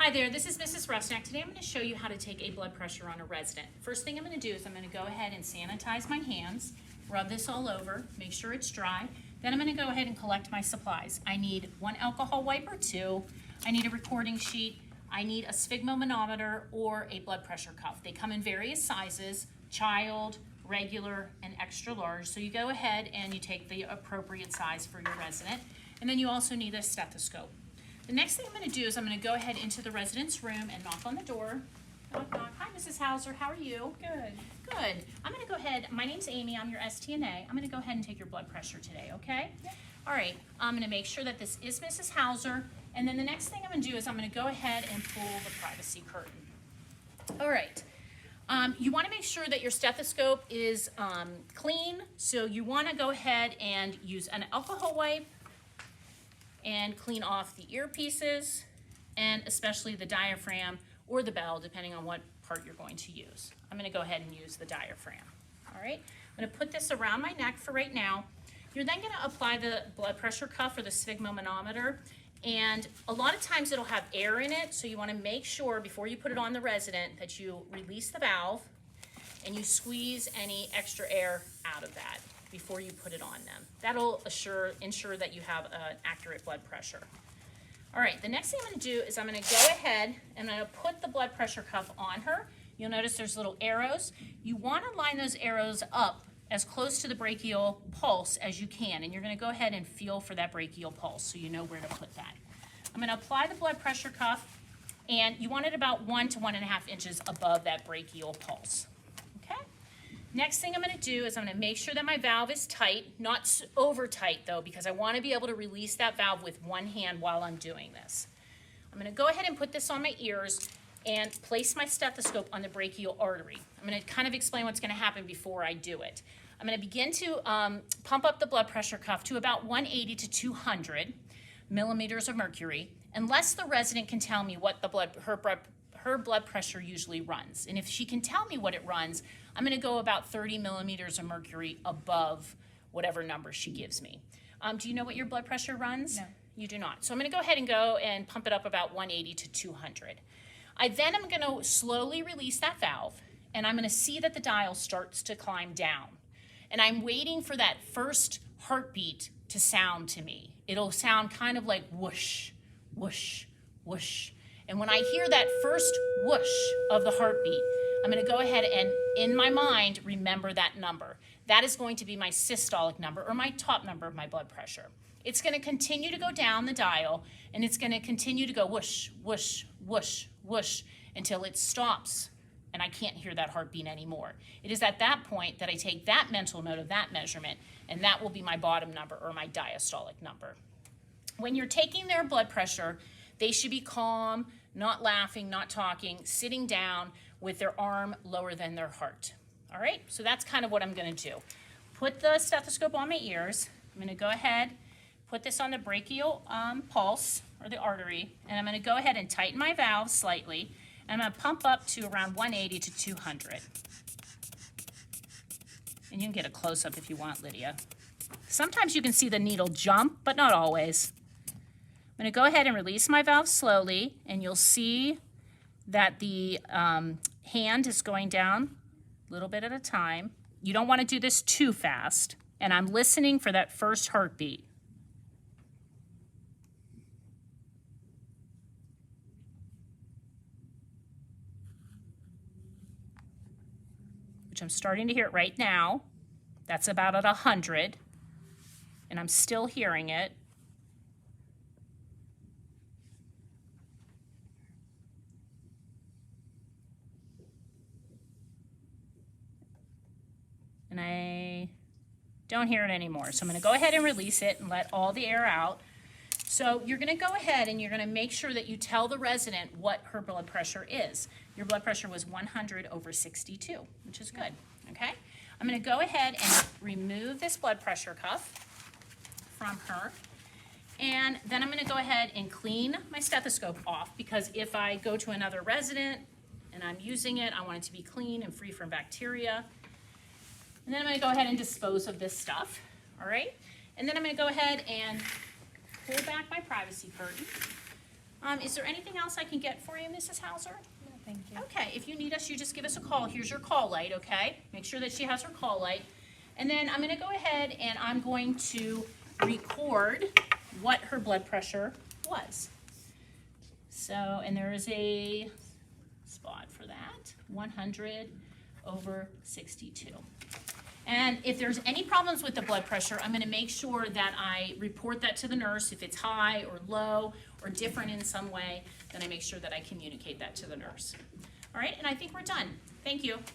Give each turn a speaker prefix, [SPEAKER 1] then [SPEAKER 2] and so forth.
[SPEAKER 1] Hi there, this is Mrs. Rusnak. Today I'm going to show you how to take a blood pressure on a resident. First thing I'm going to do is I'm going to go ahead and sanitize my hands, rub this all over, make sure it's dry. Then I'm going to go ahead and collect my supplies. I need one alcohol wipe or two. I need a recording sheet. I need a sphygmomanometer or a blood pressure cuff. They come in various sizes, child, regular, and extra large. So you go ahead and you take the appropriate size for your resident. And then you also need a stethoscope. The next thing I'm going to do is I'm going to go ahead into the resident's room and knock on the door. Knock, knock. Hi, Mrs. Hauser. How are you?
[SPEAKER 2] Good.
[SPEAKER 1] Good. I'm going to go ahead. My name's Amy. I'm your STNA. I'm going to go ahead and take your blood pressure today, okay?
[SPEAKER 2] Yep.
[SPEAKER 1] All right. I'm going to make sure that this is Mrs. Hauser. And then the next thing I'm going to do is I'm going to go ahead and pull the privacy curtain. All right. You want to make sure that your stethoscope is clean. So you want to go ahead and use an alcohol wipe and clean off the earpieces and especially the diaphragm or the bell, depending on what part you're going to use. I'm going to go ahead and use the diaphragm. All right, I'm going to put this around my neck for right now. You're then going to apply the blood pressure cuff or the sphygmomanometer, and a lot of times it'll have air in it, so you want to make sure before you put it on the resident that you release the valve and you squeeze any extra air out of that before you put it on them. That'll ensure that you have an accurate blood pressure. All right, the next thing I'm going to do is I'm going to go ahead and I'm going to put the blood pressure cuff on her. You'll notice there's little arrows. You want to line those arrows up as close to the brachial pulse as you can, and you're going to go ahead and feel for that brachial pulse so you know where to put that. I'm going to apply the blood pressure cuff, and you want it about 1 to 1.5 inches above that brachial pulse. Next thing I'm going to do is I'm going to make sure that my valve is tight, not over tight though, because I want to be able to release that valve with one hand while I'm doing this. I'm going to go ahead and put this on my ears and place my stethoscope on the brachial artery. I'm going to kind of explain what's going to happen before I do it. I'm going to begin to pump up the blood pressure cuff to about 180 to 200 millimeters of mercury, unless the resident can tell me what her blood pressure usually runs. And if she can tell me what it runs, I'm going to go about 30 millimeters of mercury above whatever number she gives me. Do you know what your blood pressure runs?
[SPEAKER 2] No.
[SPEAKER 1] You do not. So I'm going to go ahead and pump it up about 180 to 200. I'm going to slowly release that valve, and I'm going to see that the dial starts to climb down. And I'm waiting for that first heartbeat to sound to me. It'll sound kind of like whoosh, whoosh, whoosh. And when I hear that first whoosh of the heartbeat, I'm going to go ahead and, in my mind, remember that number. That is going to be my systolic number, or my top number of my blood pressure. It's going to continue to go down the dial, and it's going to continue to go whoosh, whoosh, whoosh, whoosh, until it stops, and I can't hear that heartbeat anymore. It is at that point that I take that mental note of that measurement, and that will be my bottom number, or my diastolic number. When you're taking their blood pressure, they should be calm, not laughing, not talking, sitting down with their arm lower than their heart. All right, so that's kind of what I'm going to do. Put the stethoscope on my ears. I'm going to go ahead, put this on the brachial pulse, or the artery, and I'm going to go ahead and tighten my valve slightly, and I'm going to pump up to around 180 to 200. And you can get a close-up if you want, Lydia. Sometimes you can see the needle jump, but not always. I'm going to go ahead and release my valve slowly, and you'll see that the hand is going down a little bit at a time. You don't want to do this too fast, and I'm listening for that first heartbeat. Which I'm starting to hear it right now. That's about at 100, and I'm still hearing it. And I don't hear it anymore. So I'm going to go ahead and release it and let all the air out. So you're going to go ahead and you're going to make sure that you tell the resident what her blood pressure is. Your blood pressure was 100/62, which is good, okay? I'm going to go ahead and remove this blood pressure cuff from her. And then I'm going to go ahead and clean my stethoscope off, because if I go to another resident and I'm using it, I want it to be clean and free from bacteria. And then I'm going to go ahead and dispose of this stuff, all right? And then I'm going to go ahead and pull back my privacy curtain. Is there anything else I can get for you, Mrs. Hauser?
[SPEAKER 2] No, thank you.
[SPEAKER 1] Okay, if you need us, you just give us a call. Here's your call light, okay? Make sure that she has her call light. And then I'm gonna go ahead and I'm going to record what her blood pressure was. So, and there is a spot for that, 100/62. And if there's any problems with the blood pressure, I'm gonna make sure that I report that to the nurse. If it's high or low or different in some way, then I make sure that I communicate that to the nurse. All right, and I think we're done. Thank you.